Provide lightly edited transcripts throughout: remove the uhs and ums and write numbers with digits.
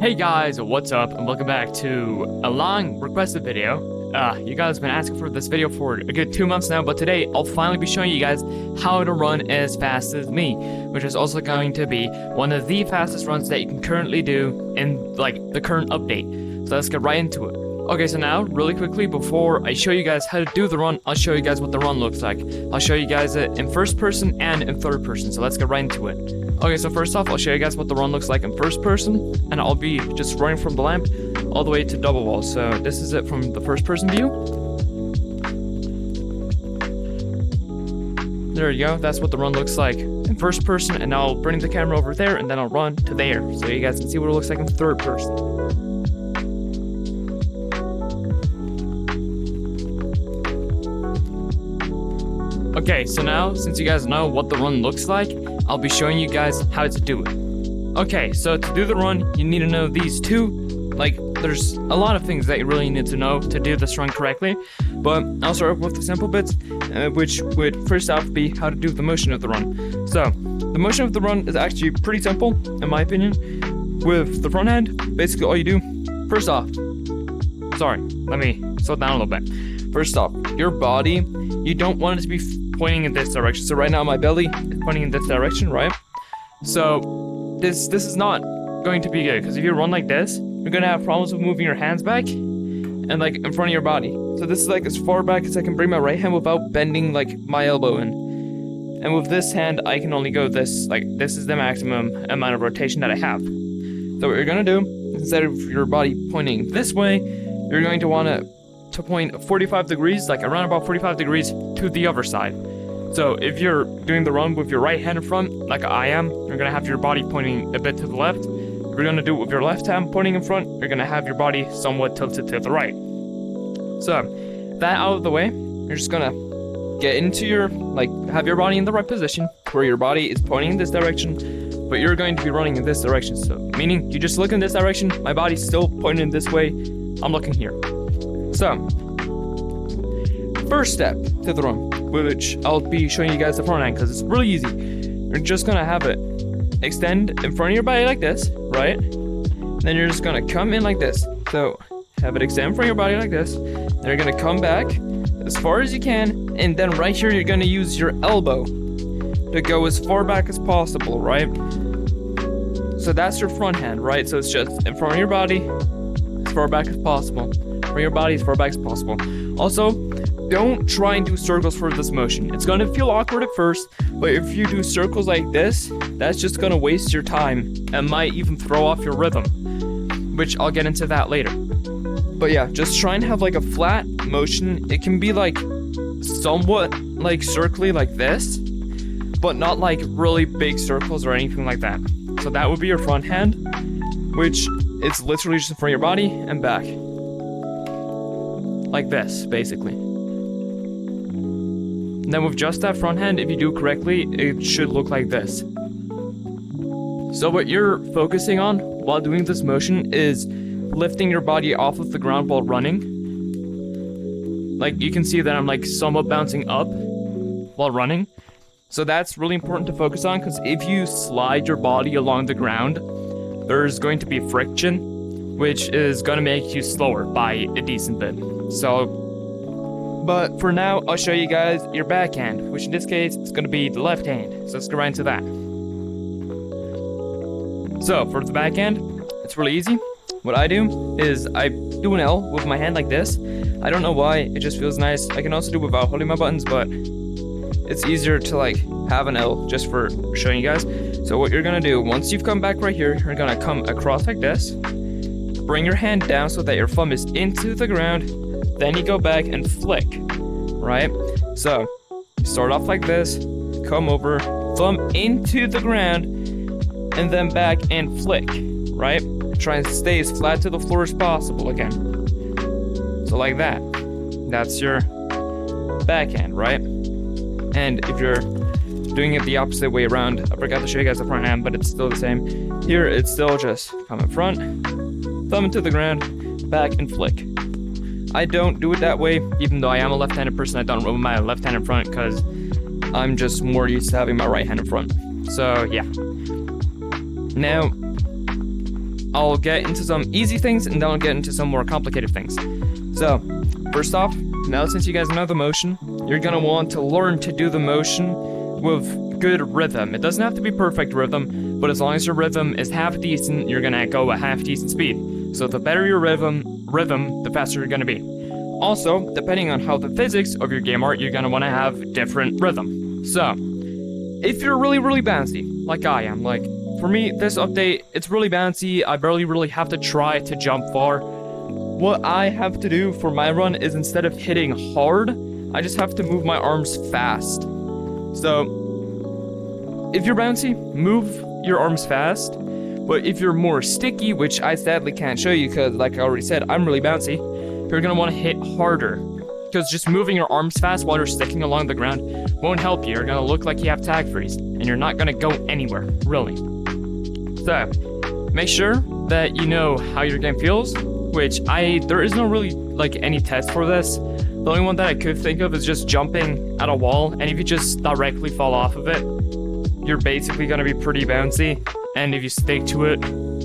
Hey guys, what's up, and welcome back to a long requested video. You guys have been asking for this video for a good 2 months now, but today I'll finally be showing you guys how to run as fast as me, which is also going to be one of the fastest runs that you can currently do in the current update. So let's get right into it. Okay, so now, really quickly, before I show you guys how to do the run, I'll show you guys what the run looks like. I'll show you guys it in first person and in third person, so let's get right into it. Okay, so first off, I'll show you guys what the run looks like in first person, and I'll be just running from the lamp all the way to double wall. So this is it from the first person view. There you go, that's what the run looks like in first person, and I'll bring the camera over there, and then I'll run to there, so you guys can see what it looks like in third person. Okay, so now, since you guys know what the run looks like, I'll be showing you guys how to do it. Okay, so to do the run, you need to know these two. There's a lot of things that you really need to know to do this run correctly, but I'll start with the simple bits, which would first off be how to do the motion of the run. So, the motion of the run is actually pretty simple, in my opinion. With the front hand, basically all you do, first off, sorry, let me slow down a little bit. First off, your body, you don't want it to be pointing in this direction. So right now my belly is pointing in this direction, right? So this is not going to be good, because if you run like this, you're gonna have problems with moving your hands back and in front of your body. So this is as far back as I can bring my right hand without bending my elbow in. And with this hand, I can only go this, this is the maximum amount of rotation that I have. So what you're gonna do, instead of your body pointing this way, you're going to want to point 45 degrees, around about 45 degrees to the other side. So if you're doing the run with your right hand in front, like I am, you're gonna have your body pointing a bit to the left. If you're gonna do it with your left hand pointing in front, you're gonna have your body somewhat tilted to the right. So that out of the way, you're just gonna get into your, have your body in the right position where your body is pointing in this direction, but you're going to be running in this direction. So meaning you just look in this direction, my body's still pointing in this way, I'm looking here. So, first step to the run, which I'll be showing you guys the front end because it's really easy. You're just gonna have it extend in front of your body like this, right? Then you're just gonna come in like this. So, have it extend in front of your body like this. Then you're gonna come back as far as you can, and then right here you're gonna use your elbow to go as far back as possible, right? So that's your front hand, right? So it's just in front of your body, as far back as possible. Bring your body as far back as possible. Also, don't try and do circles for this motion. It's gonna feel awkward at first, but if you do circles like this, that's just gonna waste your time and might even throw off your rhythm, which I'll get into that later. But yeah, just try and have a flat motion. It can be somewhat circly like this, but not really big circles or anything like that. So that would be your front hand, which it's literally just in front of your body and back. Like this, basically. And then with just that front hand, if you do correctly, it should look like this. So what you're focusing on while doing this motion is lifting your body off of the ground while running. You can see that I'm somewhat bouncing up while running. So that's really important to focus on, because if you slide your body along the ground, there's going to be friction, which is going to make you slower by a decent bit. So, but for now, I'll show you guys your backhand, which in this case is going to be the left hand. So let's go right into that. So for the backhand, it's really easy. What I do is I do an L with my hand like this. I don't know why, it just feels nice. I can also do it without holding my buttons, but it's easier to have an L just for showing you guys. So what you're going to do, once you've come back right here, you're going to come across like this. Bring your hand down so that your thumb is into the ground. Then you go back and flick, right? So, you start off like this, come over, thumb into the ground, and then back and flick, right? Try and stay as flat to the floor as possible again. So like that. That's your backhand, right? And if you're doing it the opposite way around, I forgot to show you guys the front hand, but it's still the same. Here, it's still just come in front, thumb into the ground, back and flick. I don't do it that way, even though I am a left-handed person. I don't run with my left hand in front because I'm just more used to having my right hand in front. So yeah. Now, I'll get into some easy things, and then I'll get into some more complicated things. So, first off, now since you guys know the motion, you're gonna want to learn to do the motion with good rhythm. It doesn't have to be perfect rhythm, but as long as your rhythm is half decent, you're gonna go at half decent speed. So the better your rhythm, the faster you're gonna be. Also, depending on how the physics of your game are, you're gonna wanna have different rhythm. So, if you're really bouncy, like I am, like, for me, this update, it's really bouncy, I barely really have to try to jump far. What I have to do for my run is instead of hitting hard, I just have to move my arms fast. So, if you're bouncy, move your arms fast. But if you're more sticky, which I sadly can't show you because, like I already said, I'm really bouncy, you're going to want to hit harder. Because just moving your arms fast while you're sticking along the ground won't help you. You're going to look like you have tag freeze, and you're not going to go anywhere, really. So, make sure that you know how your game feels, which there is no really, like, any test for this. The only one that I could think of is just jumping at a wall, and if you just directly fall off of it, you're basically going to be pretty bouncy, and if you stick to it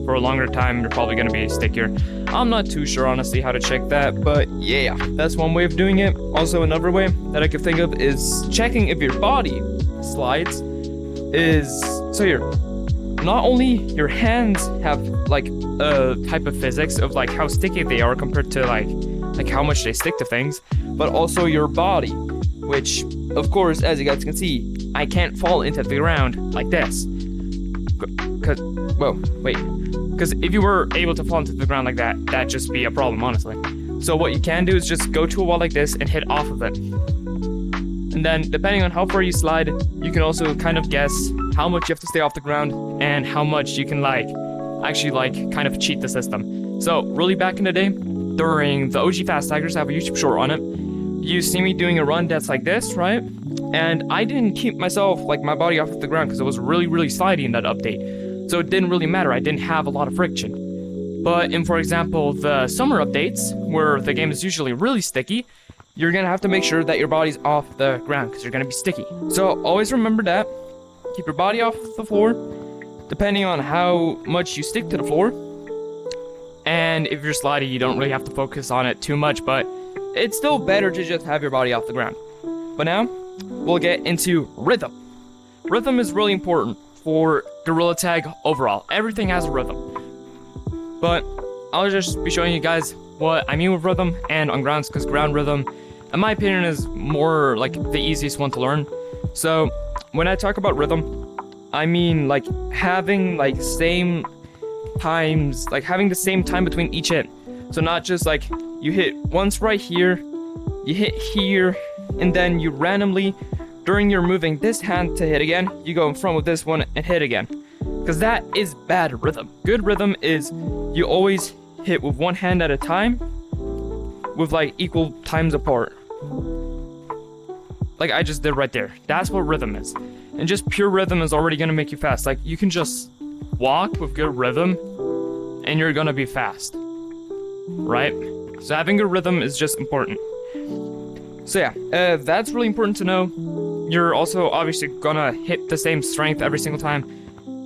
for a longer time, you're probably going to be stickier. I'm not too sure, honestly, how to check that, but yeah, that's one way of doing it. Also, another way that I could think of is checking if your body slides so here, not only your hands have, like, a type of physics of, like, how sticky they are compared to, like how much they stick to things, but also your body, which, of course, as you guys can see, I can't fall into the ground like this. Because if you were able to fall into the ground like that, that'd just be a problem, honestly. So what you can do is just go to a wall like this and hit off of it. And then, depending on how far you slide, you can also kind of guess how much you have to stay off the ground and how much you can, actually, kind of cheat the system. So, really back in the day, during the OG Fast Taggers, I have a YouTube short on it. You see me doing a run that's like this, right? And I didn't keep myself, my body off the ground because it was really slidey in that update. So it didn't really matter. I didn't have a lot of friction. But in, for example, the summer updates, where the game is usually really sticky, you're going to have to make sure that your body's off the ground because you're going to be sticky. So always remember that. Keep your body off the floor, depending on how much you stick to the floor. And if you're slidey, you don't really have to focus on it too much, but it's still better to just have your body off the ground. But now, we'll get into rhythm. Rhythm is really important for Gorilla Tag overall. Everything has a rhythm. But I'll just be showing you guys what I mean with rhythm and on grounds, because ground rhythm, in my opinion, is more the easiest one to learn. So when I talk about rhythm, I mean having same times, having the same time between each hit. So not just you hit once right here, you hit here, and then you randomly, during your moving this hand to hit again, you go in front with this one and hit again. Because that is bad rhythm. Good rhythm is you always hit with one hand at a time with equal times apart. Like I just did right there. That's what rhythm is. And just pure rhythm is already going to make you fast. You can just walk with good rhythm and you're going to be fast. Right? So having good rhythm is just important. So yeah, that's really important to know. You're also obviously gonna hit the same strength every single time.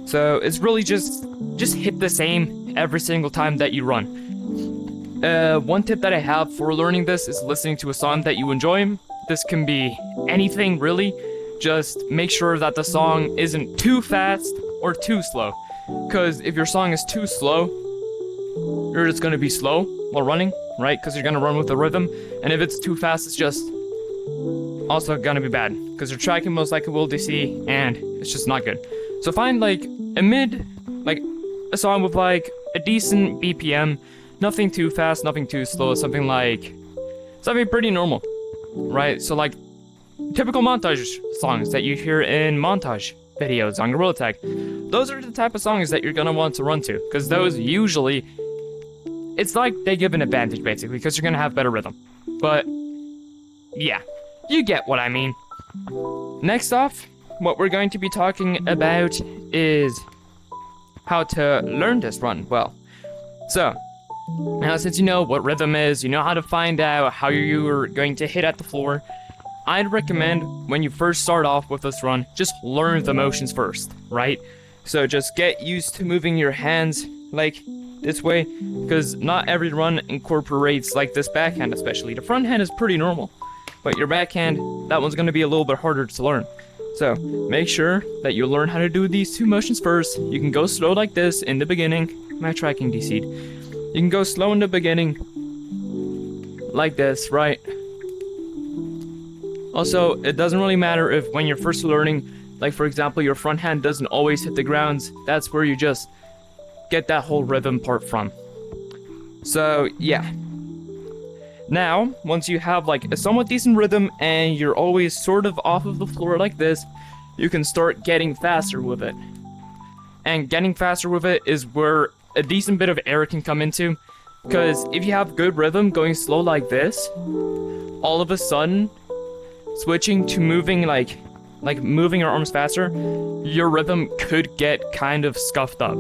So it's really just hit the same every single time that you run. One tip that I have for learning this is listening to a song that you enjoy. This can be anything really. Just make sure that the song isn't too fast or too slow. Because if your song is too slow, you're just gonna be slow while running, right? Because you're gonna run with the rhythm. And if it's too fast, it's just also gonna be bad. Because your tracking most likely will DC, and it's just not good. So find a song with a decent BPM, nothing too fast, nothing too slow, something pretty normal, right? So typical montage songs that you hear in montage videos on Gorilla Tag. Those are the type of songs that you're gonna want to run to, because those usually, it's they give an advantage basically, because you're gonna have better rhythm. But yeah, you get what I mean. Next off, what we're going to be talking about is how to learn this run well. So, now since you know what rhythm is, you know how to find out how you are going to hit at the floor, I'd recommend when you first start off with this run, just learn the motions first, right? So just get used to moving your hands this way, because not every run incorporates like this backhand especially. The front hand is pretty normal, but your backhand, that one's going to be a little bit harder to learn. So make sure that you learn how to do these two motions first. You can go slow like this in the beginning. My tracking DC'd. You can go slow in the beginning like this, right? Also, it doesn't really matter if when you're first learning, like for example, your front hand doesn't always hit the grounds. That's where you just get that whole rhythm part from. So yeah. Now, once you have like a somewhat decent rhythm and you're always sort of off of the floor like this, you can start getting faster with it. And getting faster with it is where a decent bit of error can come into. Because if you have good rhythm going slow like this, all of a sudden, switching to moving like moving your arms faster, your rhythm could get kind of scuffed up.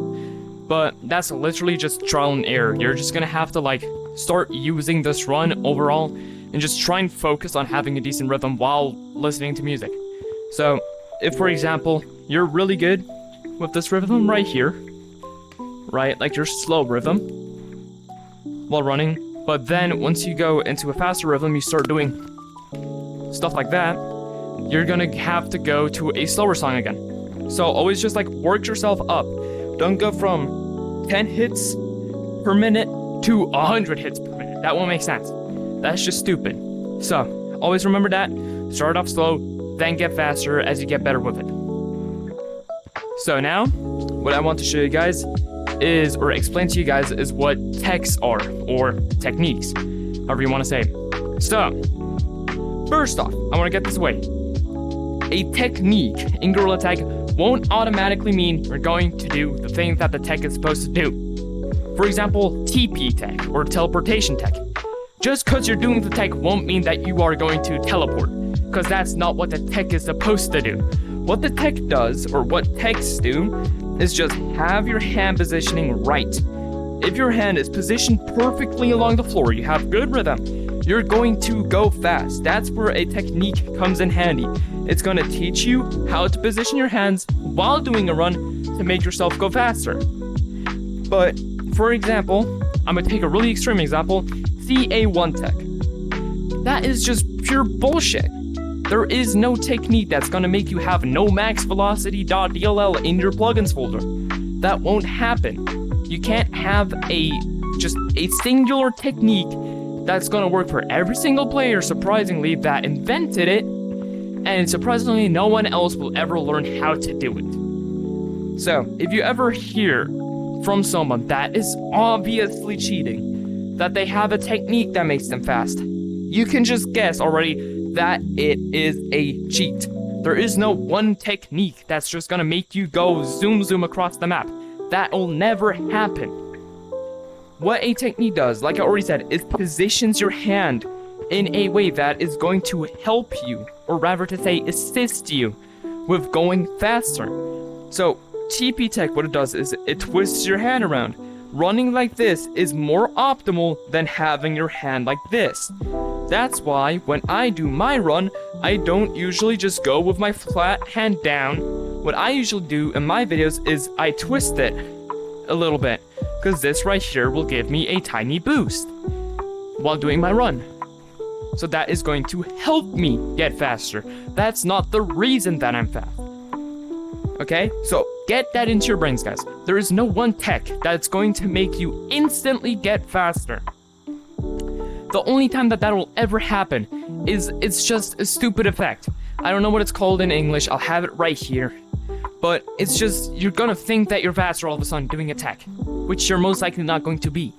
But that's literally just trial and error. You're just gonna have to like start using this run overall and just try and focus on having a decent rhythm while listening to music. So if, for example, you're really good with this rhythm right here, right, like your slow rhythm while running, but then once you go into a faster rhythm, you start doing stuff like that, you're gonna have to go to a slower song again. So always just like work yourself up. Don't go from 10 hits per minute to 100 hits per minute. That won't make sense. That's just stupid. So always remember that. Start off slow, then get faster as you get better with it. So now, what I want to show you guys is, or explain to you guys, is what techs are, or techniques, however you want to say it. So, first off, I want to get this away. A technique in Gorilla Tag won't automatically mean you're going to do the thing that the tech is supposed to do. For example, TP tech, or teleportation tech. Just because you're doing the tech won't mean that you are going to teleport, because that's not what the tech is supposed to do. What the tech does, or what techs do, is just have your hand positioning right. If your hand is positioned perfectly along the floor, you have good rhythm, you're going to go fast. That's where a technique comes in handy. It's going to teach you how to position your hands while doing a run to make yourself go faster. But, for example, I'm going to take a really extreme example, CA1 tech. That is just pure bullshit. There is no technique that's going to make you have no max velocity.dll in your plugins folder. That won't happen. You can't have just a singular technique that's going to work for every single player, surprisingly, that invented it, and surprisingly no one else will ever learn how to do it. So, if you ever hear from someone that is obviously cheating, that they have a technique that makes them fast, you can just guess already that it is a cheat. There is no one technique that's just gonna make you go zoom across the map. That'll never happen. What a technique does, like I already said, is positions your hand in a way that is going to help you, or rather to say assist you, with going faster. So TP tech, what it does is it twists your hand around. Running like this is more optimal than having your hand like this. That's why when I do my run, I don't usually just go with my flat hand down. What I usually do in my videos is I twist it a little bit, because this right here will give me a tiny boost while doing my run. So that is going to help me get faster. That's not the reason that I'm fast. Okay? So get that into your brains, guys. There is no one tech that's going to make you instantly get faster. The only time that will ever happen is it's just a stupid effect. I don't know what it's called in English. I'll have it right here. But it's just, you're gonna think that you're faster all of a sudden doing a tech, which you're most likely not going to be.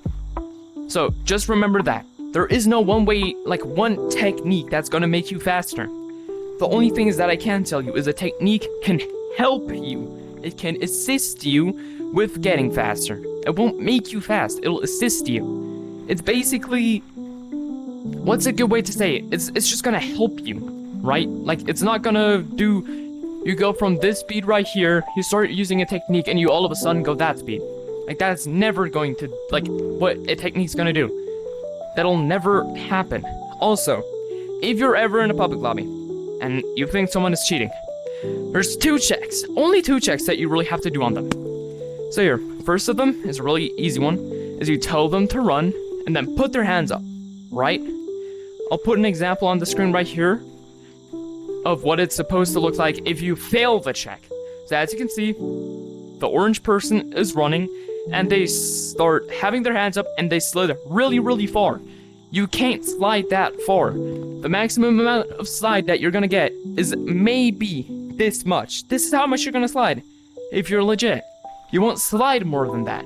So just remember that. There is no one way, like one technique that's gonna make you faster. The only thing is that I can tell you is a technique can help you. It can assist you with getting faster. It won't make you fast, it'll assist you. It's basically, what's a good way to say it? It's just gonna help you, right? Like, it's not gonna do, you go from this speed right here, you start using a technique, and you all of a sudden go that speed. Like, that's never going to, like, what a technique's gonna do. That'll never happen. Also, if you're ever in a public lobby, and you think someone is cheating, there's two checks, only two checks that you really have to do on them. So here, first of them is a really easy one, is you tell them to run and then put their hands up, right? I'll put an example on the screen right here of what it's supposed to look like if you fail the check. So as you can see, the orange person is running and they start having their hands up and they slide really, really far. You can't slide that far. The maximum amount of slide that you're gonna get is maybe this much. This is how much you're gonna slide if you're legit. You won't slide more than that,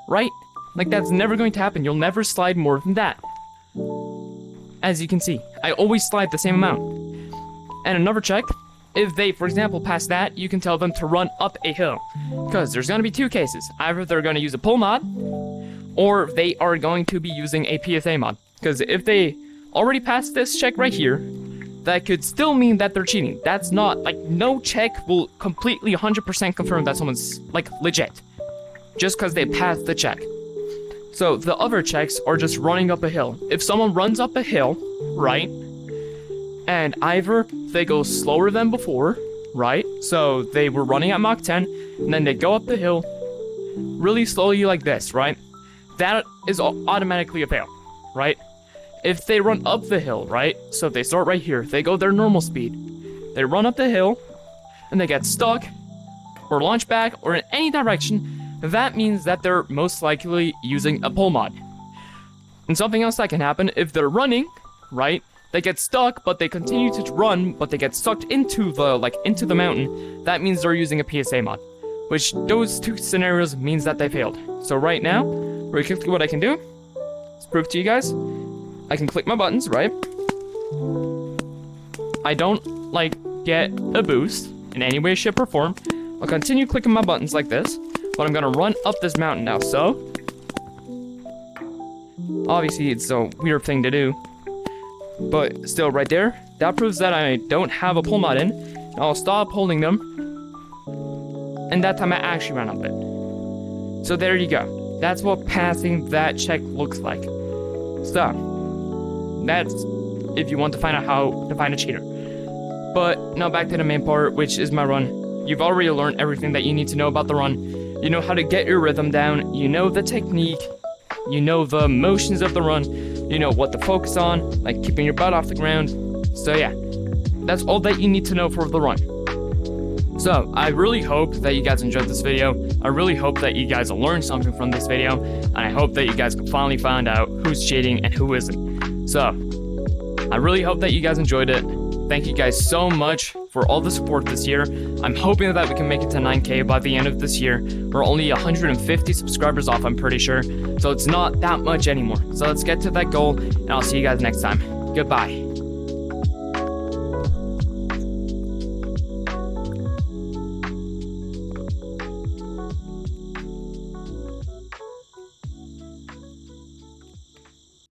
right? Like, that's never going to happen. You'll never slide more than that. As you can see, I always slide the same amount. And another check, if they, for example, pass that, you can tell them to run up a hill. Because there's going to be two cases. Either they're going to use a pull mod, or they are going to be using a PSA mod. Because if they already passed this check right here, that could still mean that they're cheating. That's not, like, no check will completely 100% confirm that someone's, like, legit. Just because they passed the check. So the other checks are just running up a hill. If someone runs up a hill, right, and either they go slower than before, right, so they were running at Mach 10, and then they go up the hill really slowly like this, right, that is automatically a fail, right? If they run up the hill, right, so they start right here, they go their normal speed, they run up the hill, and they get stuck, or launch back, or in any direction, that means that they're most likely using a pull mod. And something else that can happen, if they're running, right, they get stuck, but they continue to run, but they get sucked into the mountain, that means they're using a PSA mod. Which, those two scenarios means that they failed. So right now, very quickly what I can do, let's prove to you guys, I can click my buttons, right? I don't, like, get a boost in any way, shape, or form. I'll continue clicking my buttons like this. But I'm gonna run up this mountain now, so obviously it's a weird thing to do, but still right there, that proves that I don't have a pull mod in. I'll stop holding them, and that time I actually ran up it. So there you go. That's what passing that check looks like. So that's if you want to find out how to find a cheater. But now back to the main part, which is my run. You've already learned everything that you need to know about the run. You know how to get your rhythm down, you know the technique, you know the motions of the run, you know what to focus on, like keeping your butt off the ground. So yeah, that's all that you need to know for the run. So I really hope that you guys enjoyed this video. I really hope that you guys learned something from this video, and I hope that you guys can finally find out who's cheating and who isn't. So I really hope that you guys enjoyed it. Thank you guys so much for all the support this year. I'm hoping that we can make it to 9K by the end of this year. We're only 150 subscribers off, I'm pretty sure. So it's not that much anymore. So let's get to that goal, and I'll see you guys next time. Goodbye.